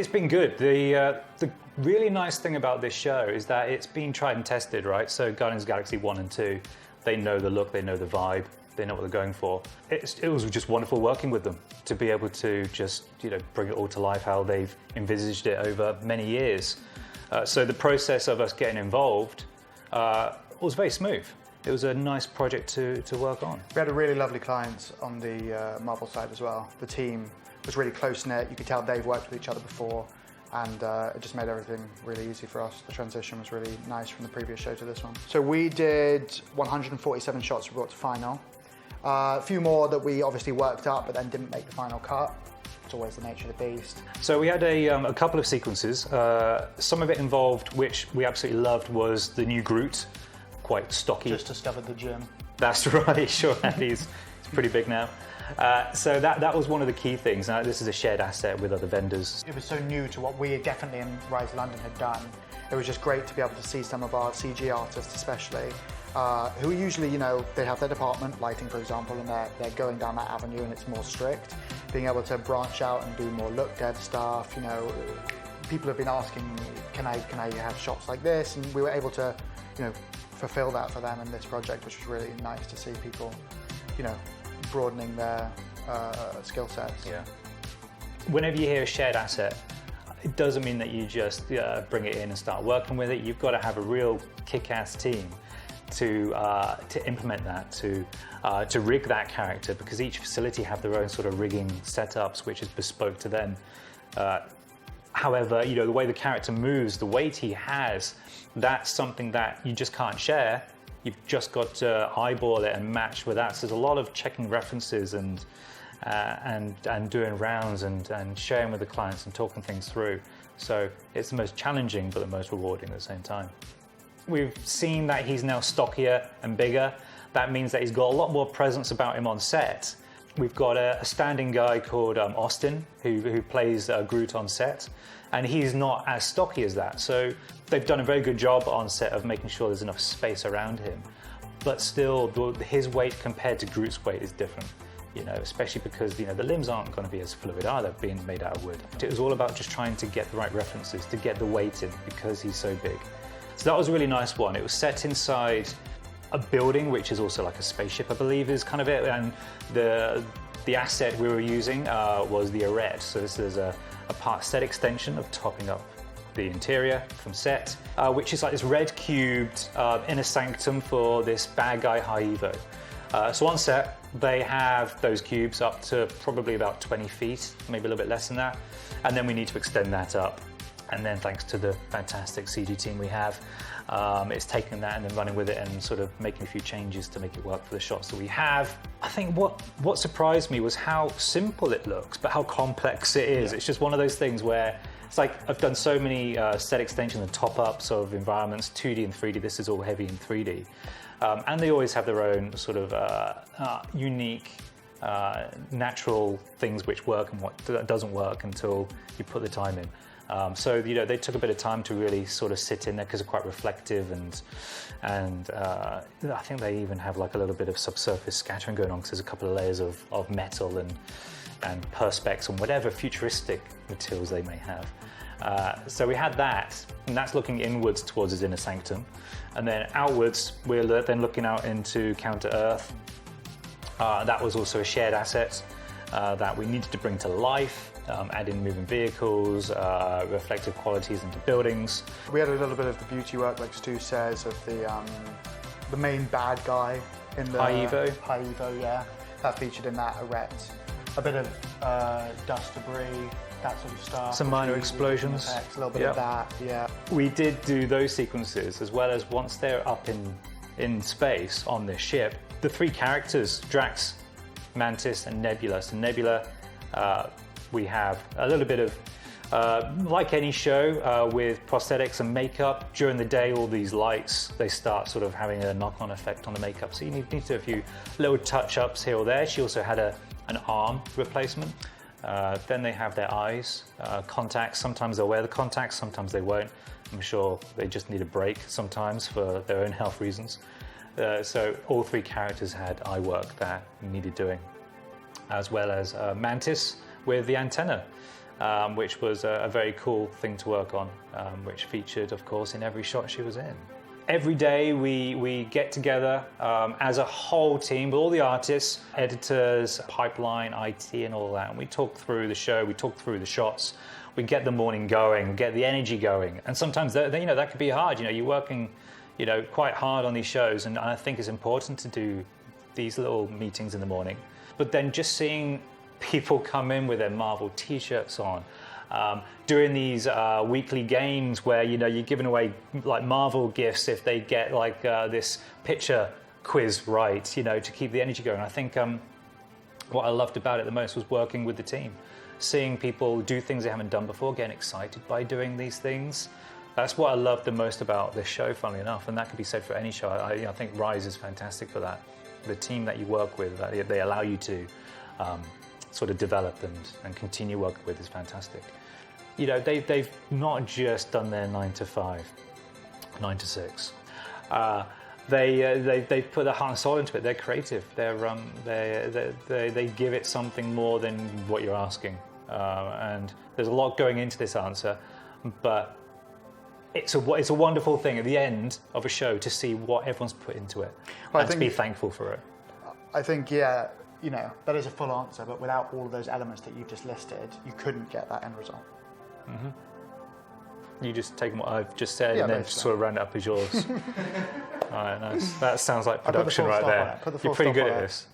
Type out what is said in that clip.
It's been good. The really nice thing about this show is that it's been tried and tested, right? So Guardians of the Galaxy 1 and 2, they know the look, they know the vibe, they know what they're going for. It was just wonderful working with them to be able to just, bring it all to life how they've envisaged it over many years. So the process of us getting involved was very smooth. It was a nice project to work on. We had a really lovely client on the Marvel side as well. The team was really close-knit. You could tell they've worked with each other before, and it just made everything really easy for us. The transition was really nice from the previous show to this one. So we did 147 shots we brought to final. A few more that we obviously worked up but then didn't make the final cut. It's always the nature of the beast. So we had a couple of sequences. Some of it involved, which we absolutely loved, was the new Groot, quite stocky. Just discovered the gym. That's right, sure. He's pretty big now. So that was one of the key things. Now, this is a shared asset with other vendors. It was so new to what we definitely in Rise London had done. It was just great to be able to see some of our CG artists especially, who usually, they have their department, lighting for example, and they're going down that avenue and it's more strict. Being able to branch out and do more look dev stuff, people have been asking, can I have shots like this? And we were able to, fulfill that for them in this project, which was really nice to see people, broadening their skill sets. Yeah. Whenever you hear a shared asset, it doesn't mean that you just bring it in and start working with it. You've got to have a real kick-ass team to implement that, to rig that character, because each facility have their own sort of rigging setups, which is bespoke to them. However, the way the character moves, the weight he has, that's something that you just can't share. You've just got to eyeball it and match with that. So there's a lot of checking references and doing rounds and sharing with the clients and talking things through. So it's the most challenging but the most rewarding at the same time. We've seen that he's now stockier and bigger. That means that he's got a lot more presence about him on set. We've got a standing guy called Austin who plays Groot on set, and he's not as stocky as that. So they've done a very good job on set of making sure there's enough space around him. But still, his weight compared to Groot's weight is different, especially because the limbs aren't going to be as fluid either, being made out of wood. It was all about just trying to get the right references, to get the weight in because he's so big. So that was a really nice one. It was set inside a building, which is also like a spaceship, I believe, is kind of it. And the asset we were using was the arete. So this is a part set extension of topping up the interior from set, which is like this red cubed inner sanctum for this bad guy High Evo. So on set, they have those cubes up to probably about 20 feet, maybe a little bit less than that. And then we need to extend that up. And then thanks to the fantastic CG team we have, it's taken that and then running with it and sort of making a few changes to make it work for the shots that we have. I think what surprised me was how simple it looks, but how complex it is. Yeah. It's just one of those things where it's like I've done so many set extensions and top-ups of environments, 2D and 3D. This is all heavy in 3D. And they always have their own sort of unique natural things which work and what doesn't work until you put the time in. So they took a bit of time to really sort of sit in there because they're quite reflective, and I think they even have like a little bit of subsurface scattering going on because there's a couple of layers of metal and perspex and whatever futuristic materials they may have. So we had that, and that's looking inwards towards his inner sanctum, and then outwards we're then looking out into Counter Earth. That was also a shared asset that we needed to bring to life. Add in moving vehicles, reflective qualities into buildings. We had a little bit of the beauty work, like Stu says, of the main bad guy in the High Evo. High Evo, yeah. That featured in that arete. A bit of dust debris, that sort of stuff. Some minor explosions. Effects, a little bit of that, yeah. We did do those sequences as well as once they're up in space on this ship, the three characters, Drax, Mantis, and Nebula. So Nebula, we have a little bit of, like any show, with prosthetics and makeup. During the day, all these lights, they start sort of having a knock-on effect on the makeup. So you need to do a few little touch-ups here or there. She also had an arm replacement. Then they have their eyes, contacts. Sometimes they'll wear the contacts, sometimes they won't. I'm sure they just need a break sometimes for their own health reasons. So all three characters had eye work that needed doing, as well as Mantis with the antenna. which was a very cool thing to work on, which featured, of course, in every shot she was in. Every day we get together as a whole team with all the artists, editors, pipeline, IT and all that, and we talk through the show, we talk through the shots, we get the morning going, we get the energy going. And sometimes that could be hard. You're working quite hard on these shows, and I think it's important to do these little meetings in the morning. But then just seeing people come in with their Marvel t-shirts on, doing these weekly games where you're giving away like Marvel gifts if they get like this picture quiz right, to keep the energy going. I think what I loved about it the most was working with the team, seeing people do things they haven't done before, getting excited by doing these things. That's what I love the most about this show, funnily enough, and that could be said for any show. I think Rise is fantastic for that. The team that you work with, that they allow you to sort of develop and continue working with is fantastic. They've not just done their 9 to 5, 9 to 6. They put their heart and soul into it. They're creative. They give it something more than what you're asking. And there's a lot going into this answer, but it's a wonderful thing at the end of a show to see what everyone's put into it, and to be thankful for it. I think, that is a full answer, but without all of those elements that you've just listed, you couldn't get that end result. Mm-hmm. You just take what I've just said and then just sort of round it up as yours. All right, nice. That sounds like production right there. You're pretty good at this.